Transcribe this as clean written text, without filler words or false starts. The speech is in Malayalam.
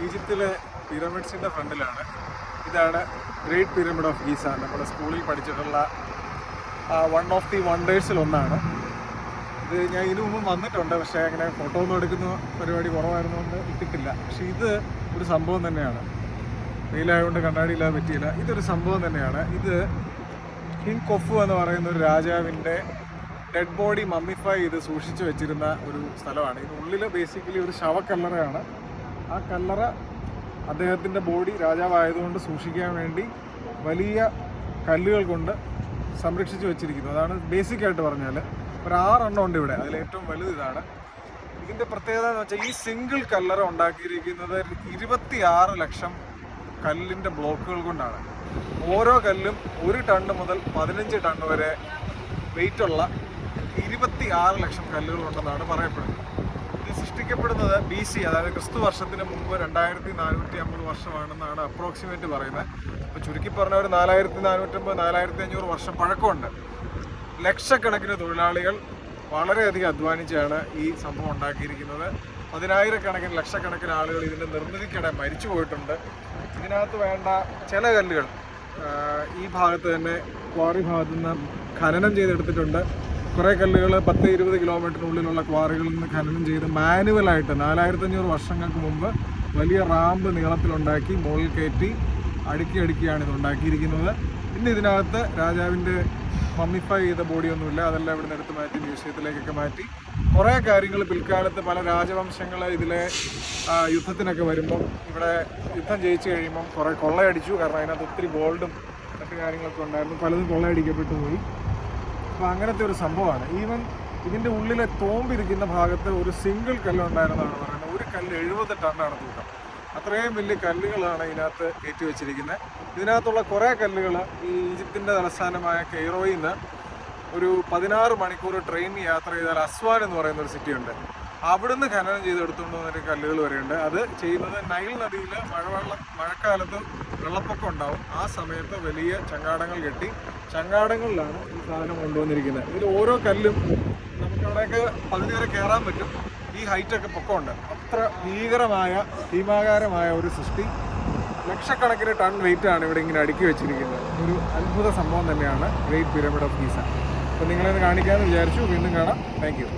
ഈജിപ്തിലെ പിരമിഡ്സിൻ്റെ ഫ്രണ്ടിലാണ്. ഇതാണ് ഗ്രേറ്റ് പിരമിഡ് ഓഫ് ഗീസ. നമ്മൾ സ്കൂളിൽ പഠിച്ചിട്ടുള്ള വൺ ഓഫ് ദി വണ്ടേഴ്സിൽ ഒന്നാണ്. ഇത് ഞാൻ ഇതിനു മുമ്പ് വന്നിട്ടുണ്ട്, പക്ഷേ അങ്ങനെ ഫോട്ടോ ഒന്നും എടുക്കുന്ന പരിപാടി കുറവായിരുന്നുകൊണ്ട് ഇട്ടിട്ടില്ല. പക്ഷേ ഇത് ഒരു സംഭവം തന്നെയാണ്. വെയിലായതുകൊണ്ട് കണ്ണാടിയില്ലാതെ പറ്റിയില്ല. ഇതൊരു സംഭവം തന്നെയാണ്. ഇത് കിങ് കൊഫു എന്ന് പറയുന്ന ഒരു രാജാവിൻ്റെ ഡെഡ് ബോഡി മമ്മിഫൈ ചെയ്ത് സൂക്ഷിച്ചു വെച്ചിരുന്ന ഒരു സ്ഥലമാണ്. ഇതിനുള്ളിൽ ബേസിക്കലി ഒരു ശവക്കല്ലറയാണ്. ആ കല്ലറ അദ്ദേഹത്തിൻ്റെ ബോഡി രാജാവായതുകൊണ്ട് സൂക്ഷിക്കാൻ വേണ്ടി വലിയ കല്ലുകൾ കൊണ്ട് സംരക്ഷിച്ച് വെച്ചിരിക്കുന്നു. അതാണ് ബേസിക്കായിട്ട് പറഞ്ഞാൽ. ഒരു 6 എണ്ണം ഉണ്ട് ഇവിടെ. അതിലേറ്റവും വലുത് ഇതാണ്. ഇതിൻ്റെ പ്രത്യേകത എന്ന് വെച്ചാൽ ഈ സിംഗിൾ കല്ലറ ഉണ്ടാക്കിയിരിക്കുന്നത് 26 ലക്ഷം കല്ലിൻ്റെ ബ്ലോക്കുകൾ കൊണ്ടാണ്. ഓരോ കല്ലും 1 ടണ്ണ് മുതൽ 15 ടണ്ണ് വരെ വെയിറ്റുള്ള 26 ലക്ഷം കല്ലുകളുണ്ടെന്നാണ് പറയപ്പെടുന്നത്. ഇത് സൃഷ്ടിക്കപ്പെടുന്നത് BC, അതായത് ക്രിസ്തു വർഷത്തിന് മുമ്പ് 2450 വർഷമാണെന്നാണ് അപ്രോക്സിമേറ്റ് പറയുന്നത്. അപ്പോൾ ചുരുക്കി പറഞ്ഞ ഒരു 4450 4500 വർഷം പഴക്കമുണ്ട്. ലക്ഷക്കണക്കിന് തൊഴിലാളികൾ വളരെയധികം അധ്വാനിച്ചാണ് ഈ സംഭവം ഉണ്ടാക്കിയിരിക്കുന്നത്. 10,000 ലക്ഷക്കണക്കിന് ആളുകൾ ഇതിൻ്റെ നിർമ്മിതിക്കിടെ മരിച്ചു പോയിട്ടുണ്ട്. ഇതിനകത്ത് വേണ്ട ചില കല്ലുകൾ ഈ ഭാഗത്ത് തന്നെ ക്വാറി ഭാഗത്തു നിന്ന് ഖനനം ചെയ്തെടുത്തിട്ടുണ്ട്. കുറേ കല്ലുകൾ 10-20 കിലോമീറ്ററിനുള്ളിലുള്ള ക്വാറികളിൽ നിന്ന് ഖനനം ചെയ്ത് മാനുവലായിട്ട് 4500 വർഷങ്ങൾക്ക് മുമ്പ് വലിയ റാമ്പ് നീളത്തിലുണ്ടാക്കി മുകളിൽ കയറ്റി അടുക്കിയാണ് ഇത് ഉണ്ടാക്കിയിരിക്കുന്നത്. പിന്നെ ഇതിനകത്ത് രാജാവിൻ്റെ മമ്മിഫൈ ചെയ്ത ബോഡിയൊന്നുമില്ല. അതെല്ലാം ഇവിടെ നിന്ന് എടുത്ത് മാറ്റി മ്യൂസിയത്തിലേക്കൊക്കെ മാറ്റി. കുറേ കാര്യങ്ങൾ പിൽക്കാലത്ത് പല രാജവംശങ്ങൾ ഇതിലെ യുദ്ധത്തിനൊക്കെ വരുമ്പം ഇവിടെ യുദ്ധം ജയിച്ചു കഴിയുമ്പം കുറേ കൊള്ളയടിച്ചു. കാരണം അതിനകത്ത് ഒത്തിരി ഗോൾഡും മറ്റു കാര്യങ്ങളൊക്കെ ഉണ്ടായിരുന്നു. പലതും കൊള്ളയടിക്കപ്പെട്ടു പോയി. അപ്പോൾ അങ്ങനത്തെ ഒരു സംഭവമാണ്. ഈവൻ ഇതിൻ്റെ ഉള്ളിലെ തോമ്പിരിക്കുന്ന ഭാഗത്ത് ഒരു സിംഗിൾ കല്ലുണ്ടായിരുന്നതാണ് പറയുന്നത്. ഒരു കല്ല് 70 ടണ്ണാണ് തൂക്കം. അത്രയും വലിയ കല്ലുകളാണ് ഇതിനകത്ത് കയറ്റി വെച്ചിരിക്കുന്നത്. ഇതിനകത്തുള്ള കുറേ കല്ലുകൾ ഈ ഈജിപ്തിൻ്റെ തലസ്ഥാനമായ കെയ്റോയിൽ നിന്ന് ഒരു 16 മണിക്കൂർ ട്രെയിൻ യാത്ര ചെയ്താൽ അസ്വാൻ എന്ന് പറയുന്ന ഒരു സിറ്റിയുണ്ട്. അവിടുന്ന് ഖനനം ചെയ്തെടുത്തുകൊണ്ട് വന്നൊരു കല്ലുകൾ വരെയുണ്ട്. അത് ചെയ്യുന്നത് നൈൽ നദിയിൽ മഴക്കാലത്ത് വെള്ളപ്പൊക്കം ഉണ്ടാവും. ആ സമയത്ത് വലിയ ചങ്ങാടങ്ങൾ കെട്ടി ചങ്ങാടങ്ങളിലാണ് ഈ സാധനം കൊണ്ടുവന്നിരിക്കുന്നത്. ഇതിൽ ഓരോ കല്ലും നമുക്കവിടെയൊക്കെ പകുതി വരെ കയറാൻ പറ്റും. ഈ ഹൈറ്റൊക്കെ പൊക്കമുണ്ട്. അത്ര ഭീമാകാരമായ ഒരു സൃഷ്ടി. ലക്ഷക്കണക്കിന് ടൺ വെയിറ്റാണ് ഇവിടെ ഇങ്ങനെ അടുക്കി വെച്ചിരിക്കുന്നത്. ഒരു അത്ഭുത സംഭവം തന്നെയാണ് ഗ്രേറ്റ് പിരമിഡ് ഓഫ് ഗീസ. അപ്പോൾ നിങ്ങളെ കാണിക്കാമെന്ന് വിചാരിച്ചു. വീണ്ടും കാണാം. Thank you.